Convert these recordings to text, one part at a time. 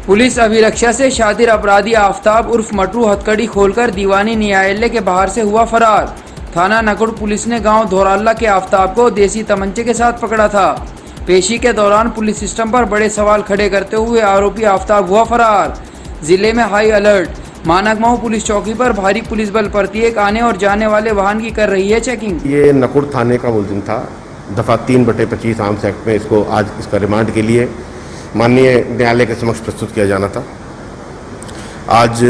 Police अभिरक्षा से शातिर अपराधी आफताब उर्फ मटरू हथकड़ी खोलकर दीवानी न्यायालय के बाहर से हुआ फरार। थाना नकुड़ पुलिस ने गांव धोराल्ला के आफताब को देसी तमंचे के साथ पकड़ा था। पेशी के दौरान पुलिस सिस्टम पर बड़े सवाल खड़े करते हुए आरोपी आफताब हुआ फरार। जिले में हाई अलर्ट। मानकमाऊ पुलिस चौकी पर भारी पुलिस बल प्रत्येक आने और जाने वाले वाहन की कर रही है चेकिंग। ये नकुड़ थाने का मुलजिम था। दफ़ा 3/25 आर्म्स एक्ट में इसको आज इसका रिमांड के लिए माननीय न्यायालय के समक्ष प्रस्तुत किया जाना था। आज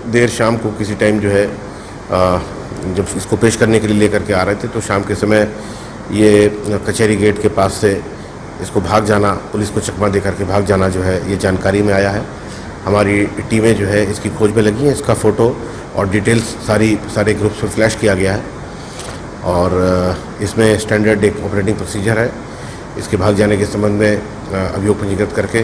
देर शाम को किसी टाइम जो है जब इसको पेश करने के लिए लेकर के आ रहे थे तो शाम के समय ये कचहरी गेट के पास से इसको भाग जाना, पुलिस को चकमा दे करके भाग जाना जो है ये जानकारी में आया है। हमारी टीमें जो है इसकी खोज में लगी हैं। इसका फ़ोटो और डिटेल्स सारे ग्रुप्स में फ्लैश किया गया है और इसमें स्टैंडर्ड एक ऑपरेटिंग प्रोसीजर है। इसके भाग जाने के संबंध में अभियोग पंजीकृत करके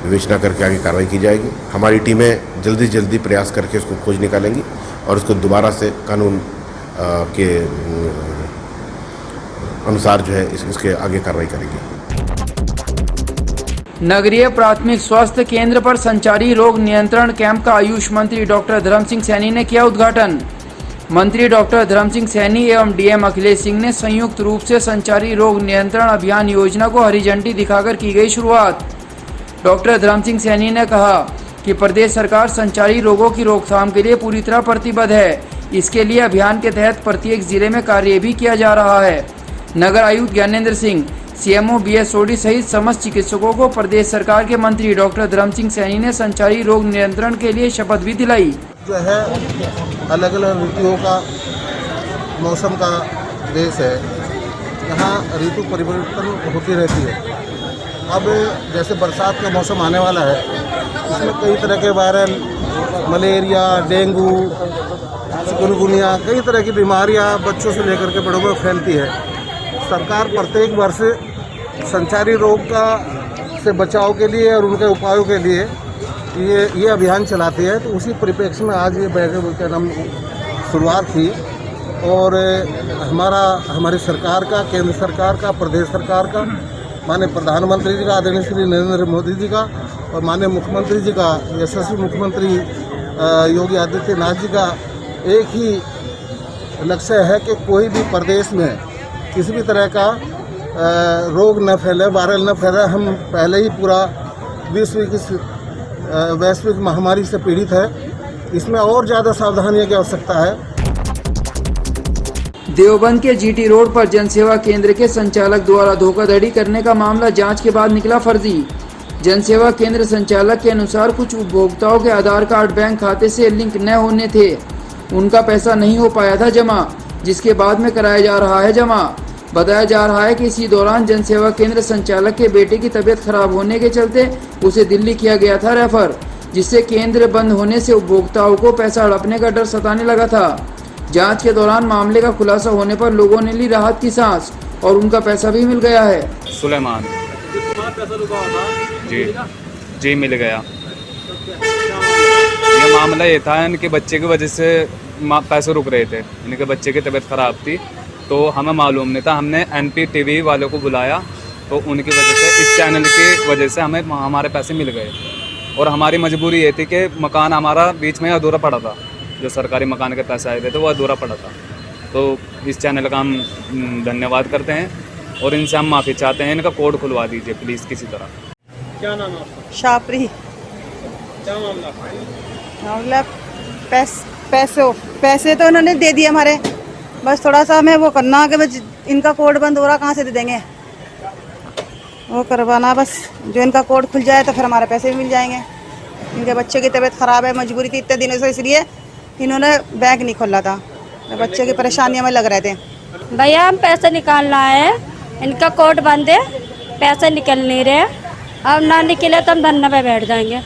विवेचना करके आगे कार्रवाई की जाएगी। हमारी टीमें जल्दी प्रयास करके उसको खोज निकालेंगी और उसको दोबारा से कानून के अनुसार जो है इसके आगे कार्रवाई करेगी। नगरीय प्राथमिक स्वास्थ्य केंद्र पर संचारी रोग नियंत्रण कैंप का आयुष मंत्री डॉक्टर धर्म सिंह सैनी ने किया उद्घाटन। मंत्री डॉक्टर धर्म सिंह सैनी एवं डीएम अखिलेश सिंह ने संयुक्त रूप से संचारी रोग नियंत्रण अभियान योजना को हरी झंडी दिखाकर की गई शुरुआत। डॉक्टर धर्म सिंह सैनी ने कहा कि प्रदेश सरकार संचारी रोगों की रोकथाम के लिए पूरी तरह प्रतिबद्ध है। इसके लिए अभियान के तहत प्रत्येक जिले में कार्य भी किया जा रहा है। नगर आयुक्त ज्ञानेंद्र सिंह, सीएमओ बीएसओडी सहित समस्त चिकित्सकों को प्रदेश सरकार के मंत्री डॉक्टर धर्म सिंह सैनी ने संचारी रोग नियंत्रण के लिए शपथ भी दिलाई। जो है अलग अलग ऋतुओं का मौसम का देश है, यहाँ ऋतु परिवर्तन होती रहती है। अब जैसे बरसात का मौसम आने वाला है, इसमें कई तरह के वायरल मलेरिया, डेंगू, चिकनगुनिया, कई तरह की बीमारियाँ बच्चों से लेकर के बड़ों में फैलती है। सरकार प्रत्येक वर्ष संचारी रोग का से बचाव के लिए और उनके उपायों के लिए ये अभियान चलाती है। तो उसी परिप्रेक्ष्य में आज ये क्या नाम शुरुआत की और हमारी सरकार का, केंद्र सरकार का, प्रदेश सरकार का, माननीय प्रधानमंत्री जी का, आदरणीय श्री नरेंद्र मोदी जी का और माननीय मुख्यमंत्री जी का, यशस्वी मुख्यमंत्री योगी आदित्यनाथ जी का एक ही लक्ष्य है कि कोई भी प्रदेश में किसी भी तरह का रोग न फैले, वायरल न फैले। हम पहले ही पूरा विश्व की वैश्विक महामारी से पीड़ित है, इसमें और ज़्यादा सावधानी की आवश्यकता है। देवबंद के जीटी रोड पर जनसेवा केंद्र के संचालक द्वारा धोखाधड़ी करने का मामला जांच के बाद निकला फर्जी। जनसेवा केंद्र संचालक के अनुसार कुछ उपभोक्ताओं के आधार कार्ड बैंक खाते से लिंक न होने थे, उनका पैसा नहीं हो पाया था जमा, जिसके बाद में कराया जा रहा है जमा। बताया जा रहा है कि इसी दौरान जनसेवा केंद्र संचालक के बेटे की तबीयत खराब होने के चलते उसे दिल्ली किया गया था रेफर, जिससे केंद्र बंद होने से उपभोक्ताओं को पैसा हड़पने का डर सताने लगा था। जांच के दौरान मामले का खुलासा होने पर लोगों ने ली राहत की सांस और उनका पैसा भी मिल गया है। सुलेमान जी मिल गया। ये मामला ये था, इनके बच्चे की वजह से पैसे रुक रहे थे। इनके बच्चे की तबीयत खराब थी तो हमें मालूम नहीं था। हमने NPTV वालों को बुलाया तो उनकी वजह से, इस चैनल की वजह से हमें हमारे पैसे मिल गए। और हमारी मजबूरी ये थी कि मकान हमारा बीच में अधूरा पड़ा था, जो सरकारी मकान के पैसे आए थे तो वो अधूरा पड़ा था। तो इस चैनल का हम धन्यवाद करते हैं और इनसे हम माफ़ी चाहते हैं। इनका कोड खुलवा दीजिए प्लीज़ किसी तरह। क्या नाम है आपका? शापरी। क्या मामला? मामला पैसे तो उन्होंने दे दिए हमारे, बस थोड़ा सा हमें वो करना कि बस इनका कोड बंद हो रहा, कहाँ से दे देंगे, वो करवाना बस। जो इनका कोड खुल जाए तो फिर हमारे पैसे भी मिल जाएंगे। इनके बच्चे की तबीयत ख़राब है, मजबूरी थी इतने दिनों से, इसलिए इन्होंने बैंक नहीं खोला था। बच्चे की परेशानियाँ में लग रहे थे। भैया हम पैसे निकालना है, इनका कोड बंद है, पैसे निकल नहीं रहे, अब ना निकले तो हम धरने पे बैठ जाएंगे।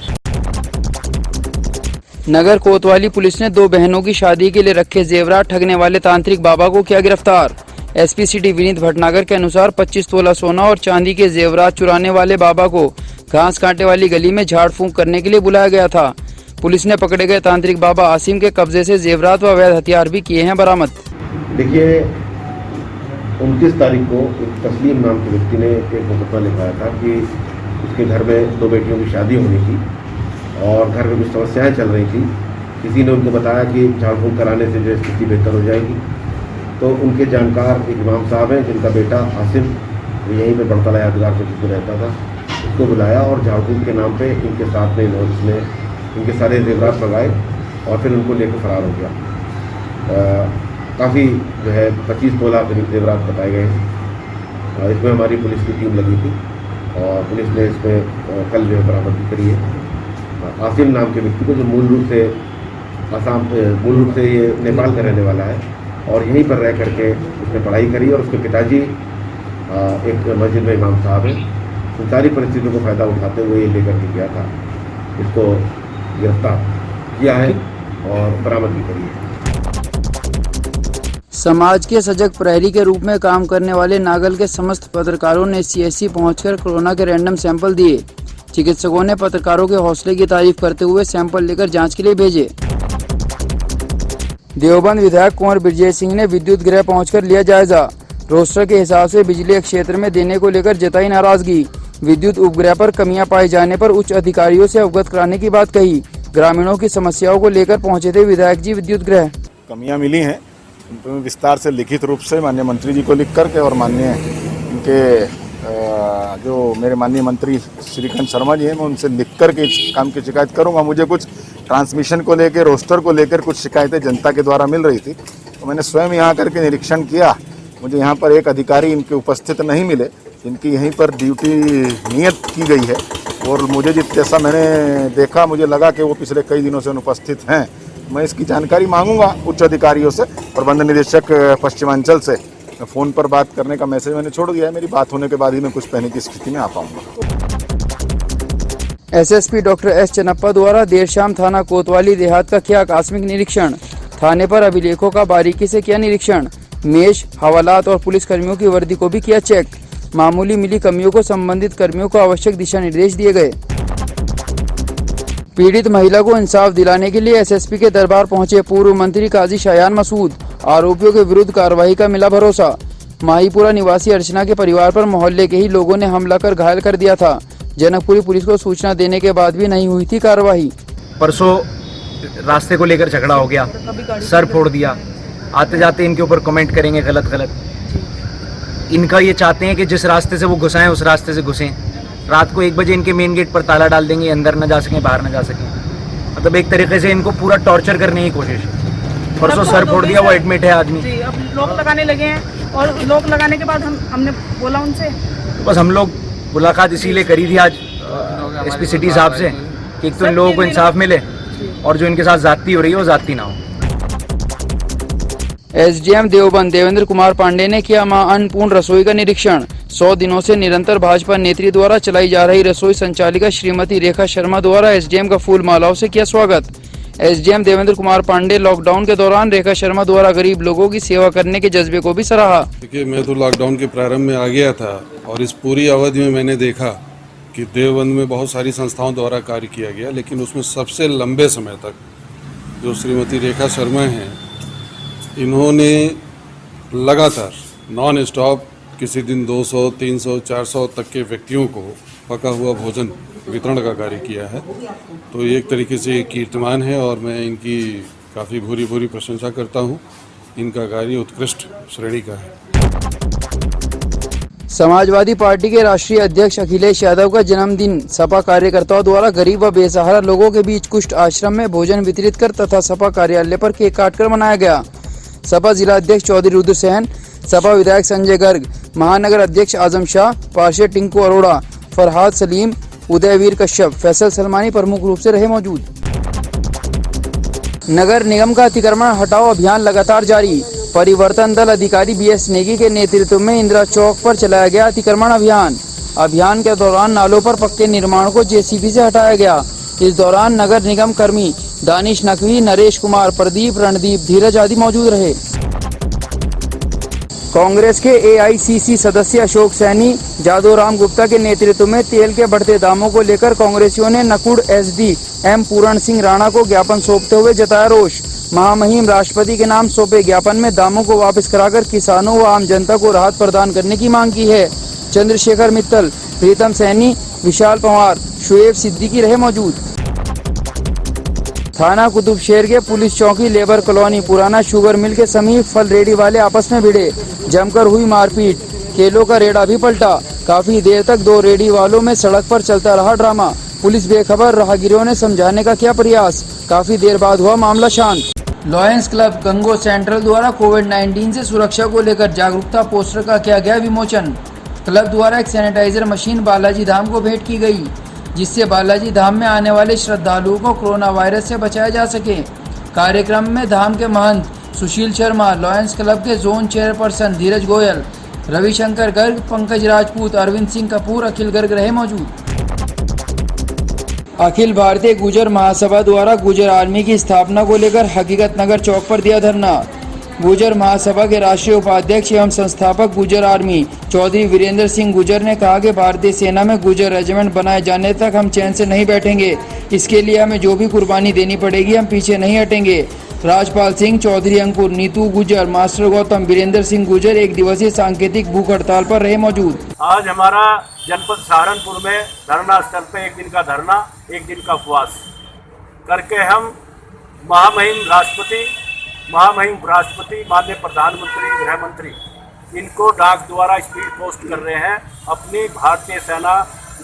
नगर कोतवाली पुलिस ने 2 बहनों की शादी के लिए रखे जेवरात ठगने वाले तांत्रिक बाबा को किया गिरफ्तार। एसपी सिटी विनीत भटनागर के अनुसार 25 तोला सोना और चांदी के जेवरात चुराने वाले बाबा को घास कांटे वाली गली में झाड़ फूंक करने के लिए बुलाया गया था। पुलिस ने पकड़े गए तांत्रिक बाबा आसिम के कब्जे से जेवरात व अवैध हथियार भी किए हैं बरामद। देखिए 29 तारीख को एक तस्लीम नाम के व्यक्ति ने एक मुकदमा लिखाया था कि उसके घर में 2 बेटियों की शादी होनी थी और घर में कुछ समस्याएं चल रही थी। किसी ने उनको बताया कि झाड़ फूक कराने से जो स्थिति बेहतर हो जाएगी। तो उनके जानकार एक इमाम साहब हैं जिनका बेटा आसिम यहीं पे बड़तला यादगार से जिसमें रहता था, उसको बुलाया और झाड़ फूक के नाम पे इनके साथ में उसने इनके सारे जेवरात मंगाए और फिर उनको लेकर फरार हो गया। काफ़ी जो है 25 तोला करीब जेवरात बताए गए हैं। इसमें हमारी पुलिस की टीम लगी थी और पुलिस ने इसमें कल जो है बरामदगी करी है। आसिम नाम के व्यक्ति को जो मूल रूप से ये नेपाल का रहने वाला है और यहीं पर रह करके उसने पढ़ाई करी और उसके पिताजी एक मस्जिद में इमाम साहब हैं। उन सारी परिस्थितियों को फ़ायदा उठाते हुए ये लेकर के गया था। इसको गिरफ्तार किया है और बरामदगी करी है। समाज के सजग प्रहरी के रूप में काम करने वाले नागल के समस्त पत्रकारों ने CSC पहुंचकर कोरोना के रैंडम सैंपल दिए। चिकित्सकों ने पत्रकारों के हौसले की तारीफ करते हुए सैंपल लेकर जांच के लिए भेजे। देवबंद विधायक कुंवर ब्रजेश सिंह ने विद्युत गृह पहुंचकर लिया जायजा। रोस्टर के हिसाब से बिजली क्षेत्र में देने को लेकर जताई नाराजगी। विद्युत उपग्रह पर कमियां पाए जाने पर उच्च अधिकारियों से अवगत कराने की बात कही। ग्रामीणों की समस्याओं को लेकर पहुंचे थे विधायक जी विद्युत गृह। कमियां मिली हैं, उन विस्तार से लिखित रूप से माननीय मंत्री जी को लिख करके और माननीय इनके जो मेरे माननीय मंत्री श्रीकांत शर्मा जी हैं, मैं उनसे लिख करके इस काम की शिकायत करूंगा। मुझे कुछ ट्रांसमिशन को लेकर, रोस्टर को लेकर कुछ शिकायतें जनता के द्वारा मिल रही थी, तो मैंने स्वयं यहाँ करके निरीक्षण किया। मुझे यहाँ पर एक अधिकारी इनके उपस्थित नहीं मिले जिनकी यहीं पर ड्यूटी नियत की गई है और मुझे जैसा मैंने देखा मुझे लगा कि वो पिछले कई दिनों से अनुपस्थित हैं। मैं इसकी जानकारी मांगूंगा उच्च अधिकारियों से। प्रबंध निदेशक पश्चिमांचल से फ़ोन पर बात करने का मैसेज मैंने छोड़ दिया है। मेरी बात होने के बाद ही मैं कुछ कहने की स्थिति में आ पाऊंगा। SSP डॉक्टर S चन्नप्पा द्वारा देर शाम थाना कोतवाली देहात का किया आकस्मिक निरीक्षण। थाने पर अभिलेखों का बारीकी से किया निरीक्षण। मेष, हवालात और पुलिस कर्मियों की वर्दी को भी किया चेक। मामूली मिली कमियों को संबंधित कर्मियों को आवश्यक दिशा निर्देश दिए गए। पीड़ित महिला को इंसाफ दिलाने के लिए SSP के दरबार पहुंचे पूर्व मंत्री काजी शायान मसूद। आरोपियों के विरुद्ध कार्रवाई का मिला भरोसा। माहीपुरा निवासी अर्चना के परिवार पर मोहल्ले के ही लोगों ने हमला कर घायल कर दिया था। जनकपुरी पुलिस को सूचना देने के बाद भी नहीं हुई थी कार्रवाई। परसों रास्ते को लेकर झगड़ा हो गया, सर फोड़ दिया। आते जाते इनके ऊपर कमेंट करेंगे गलत। इनका ये चाहते हैं कि जिस रास्ते से वो घुसाएं उस रास्ते से घुसें। रात को 1 बजे इनके मेन गेट पर ताला डाल देंगे, अंदर न जा सकें, बाहर न जा सकें। मतलब एक तरीके से इनको पूरा टॉर्चर करने की कोशिश। परसों सर फोड़ दिया, वो एडमिट है आदमी। जी, अब लॉक लगाने लगे हैं और लॉक लगाने के बाद हमने बोला उनसे, तो बस हम लोग मुलाकात इसीलिए करी थी आज SP सिटी साहब से कि एक तो इन लोगों को इंसाफ मिले और जो इनके साथ जाती हो रही है वो जाती ना हो। SDM देवबंद देवेंद्र कुमार पांडे ने किया मां अन्नपूर्ण रसोई का निरीक्षण। 100 दिनों से निरंतर भाजपा नेत्री द्वारा चलाई जा रही रसोई संचालिका श्रीमती रेखा शर्मा द्वारा SDM का फूल मालाओं से किया स्वागत। SDM देवेंद्र कुमार पांडे लॉकडाउन के दौरान रेखा शर्मा द्वारा गरीब लोगों की सेवा करने के जज्बे को भी सराहा। देखिए, मैं तो लॉकडाउन के प्रारंभ में आ गया था और इस पूरी अवधि में मैंने देखा कि देवबंद में बहुत सारी संस्थाओं द्वारा कार्य किया गया, लेकिन उसमें सबसे लंबे समय तक जो श्रीमती रेखा शर्मा हैं, इन्होंने लगातार नॉन स्टॉप किसी दिन 200, 300, 400 तक के व्यक्तियों को पका हुआ भोजन वितरण का कार्य किया है। तो ये एक तरीके से कीर्तिमान है और मैं इनकी काफ़ी भूरी प्रशंसा करता हूँ। इनका कार्य उत्कृष्ट श्रेणी का है। समाजवादी पार्टी के राष्ट्रीय अध्यक्ष अखिलेश यादव का जन्मदिन सपा कार्यकर्ताओं द्वारा गरीब व बेसहारा लोगों के बीच कुष्ठ आश्रम में भोजन वितरित कर तथा सपा कार्यालय पर केक काटकर मनाया गया। सपा जिला अध्यक्ष चौधरी रुद्र सेन, सपा विधायक संजय गर्ग, महानगर अध्यक्ष आजम शाह, पार्षद टिंकू अरोड़ा, फरहाद सलीम, उदयवीर कश्यप, फैसल सलमानी प्रमुख रूप से रहे मौजूद। नगर निगम का अतिक्रमण हटाओ अभियान लगातार जारी। परिवर्तन दल अधिकारी BS नेगी के नेतृत्व में इंदिरा चौक पर चलाया गया अतिक्रमण अभियान। अभियान के दौरान नालों पर पक्के निर्माण को JCB से हटाया गया। इस दौरान नगर निगम कर्मी दानिश नकवी, नरेश कुमार, प्रदीप, रणदीप, धीरज आदि मौजूद रहे। कांग्रेस के AICC सदस्य अशोक सैनी, जादूराम गुप्ता के नेतृत्व में तेल के बढ़ते दामों को लेकर कांग्रेसियों ने नकुड़ SD M पूरण सिंह राणा को ज्ञापन सौंपते हुए जताया रोष। महामहिम राष्ट्रपति के नाम सौंपे ज्ञापन में दामों को वापस कराकर किसानों व आम जनता को राहत प्रदान करने की मांग की है। चंद्रशेखर मित्तल, प्रीतम सैनी, विशाल पंवार, शुएब सिद्दीकी रहे मौजूद। थाना कुतुबशहर के पुलिस चौकी लेबर कॉलोनी पुराना शुगर मिल के समीप फल रेडी वाले आपस में भिड़े, जमकर हुई मारपीट, केलों का रेड़ा भी पलटा। काफी देर तक दो रेडी वालों में सड़क पर चलता रहा ड्रामा। पुलिस बेखबर, राहगीरों ने समझाने का किया प्रयास। काफी देर बाद हुआ मामला शांत। लॉयंस क्लब गंगो सेंट्रल द्वारा कोविड-19 से सुरक्षा को लेकर जागरूकता पोस्टर का किया गया विमोचन। क्लब द्वारा एक सैनिटाइजर मशीन बालाजी धाम को भेंट की गई, जिससे बालाजी धाम में आने वाले श्रद्धालुओं को कोरोना वायरस से बचाया जा सके। कार्यक्रम में धाम के महंत सुशील शर्मा, लॉयंस क्लब के जोन चेयरपर्सन धीरज गोयल, रविशंकर गर्ग, पंकज राजपूत, अरविंद सिंह कपूर, अखिल गर्ग रहे मौजूद। अखिल भारतीय गुर्जर महासभा द्वारा गुर्जर आर्मी की स्थापना को लेकर हकीकत नगर चौक पर दिया धरना। गुर्जर महासभा के राष्ट्रीय उपाध्यक्ष एवं संस्थापक गुर्जर आर्मी चौधरी वीरेंद्र सिंह गुर्जर ने कहा कि भारतीय सेना में गुर्जर रेजिमेंट बनाए जाने तक हम चैन से नहीं बैठेंगे। इसके लिए हमें जो भी कुर्बानी देनी पड़ेगी, हम पीछे नहीं हटेंगे। राजपाल सिंह, चौधरी अंकुर, नीतू गुर्जर, मास्टर गौतम, वीरेंद्र सिंह गुर्जर एक दिवसीय सांकेतिक भूख हड़ताल पर रहे मौजूद। आज हमारा जनपद सहारनपुर में धरना स्थल पे एक दिन का धरना, एक दिन का उपवास करके हम महामहिम राष्ट्रपति, माननीय प्रधानमंत्री, गृह मंत्री, इनको डाक द्वारा स्पीड पोस्ट कर रहे हैं अपनी भारतीय सेना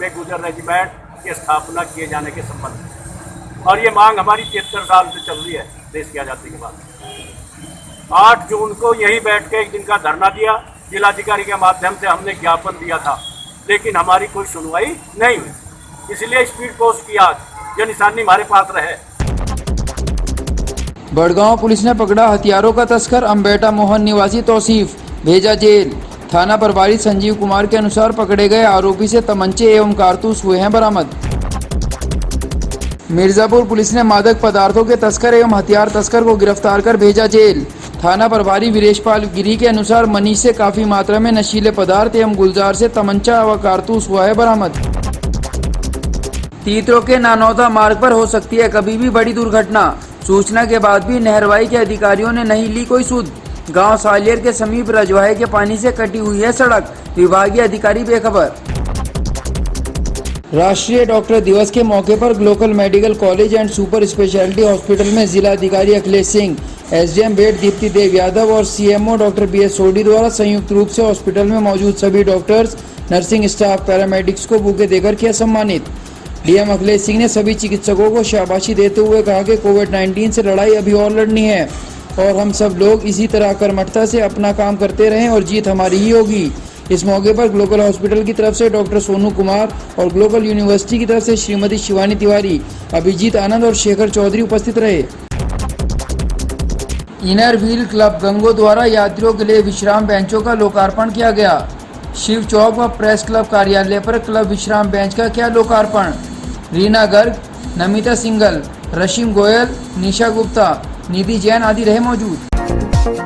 में गुर्जर रेजिमेंट की स्थापना किए जाने के संबंध में। और ये मांग हमारी 73 साल से चल रही है देश की आज़ादी के बाद। 8 जून को यहीं बैठ के एक दिन का धरना दिया, जिलाधिकारी के माध्यम से हमने ज्ञापन दिया था, लेकिन हमारी कोई सुनवाई नहीं हुई। इसलिए स्पीड पोस्ट किया, जो निशानी हमारे पास रहे। बड़गांव पुलिस ने पकड़ा हथियारों का तस्कर अम्बेटा मोहन निवासी तौसीफ, भेजा जेल। थाना प्रभारी संजीव कुमार के अनुसार पकड़े गए आरोपी से तमंचे एवं कारतूस हुए हैं बरामद। मिर्जापुर पुलिस ने मादक पदार्थों के तस्कर एवं हथियार तस्कर को गिरफ्तार कर भेजा जेल। थाना प्रभारी वीरेशपाल गिरी के अनुसार मनीष से काफी मात्रा में नशीले पदार्थ एवं गुलजार से तमंचा व कारतूस हुआ है बरामद। तीतरो के नानौदा मार्ग पर हो सकती है कभी भी बड़ी दुर्घटना। सूचना के बाद भी नहरवाई के अधिकारियों ने नहीं ली कोई सुध। गांव सालियर के समीप रजवाहे के पानी से कटी हुई है सड़क, विभागीय अधिकारी बेखबर। राष्ट्रीय डॉक्टर दिवस के मौके पर global medical college and super speciality hospital में जिला अधिकारी अखिलेश सिंह, SDM बेड दीप्ति देव यादव और CMO डॉक्टर BS सोडी द्वारा संयुक्त रूप से हॉस्पिटल में मौजूद सभी डॉक्टर्स, नर्सिंग स्टाफ, पैरामेडिक्स को बुके देकर किया सम्मानित। DM अखिलेश सिंह ने सभी चिकित्सकों को शाबाशी देते हुए कहा कि कोविड-19 से लड़ाई अभी और लड़नी है और हम सब लोग इसी तरह कर्मठता से अपना काम करते रहें और जीत हमारी ही होगी। इस मौके पर ग्लोबल हॉस्पिटल की तरफ से डॉक्टर सोनू कुमार और ग्लोबल यूनिवर्सिटी की तरफ से श्रीमती शिवानी तिवारी, अभिजीत आनंद और शेखर चौधरी उपस्थित रहे। इनर व्हील क्लब गंगो द्वारा यात्रियों के लिए विश्राम बेंचों का लोकार्पण किया गया। शिव चौक व प्रेस क्लब कार्यालय पर क्लब विश्राम बेंच का किया लोकार्पण। रीना गर्ग, नमिता सिंगल, रशीम गोयल, निशा गुप्ता, निधि जैन आदि रहे मौजूद।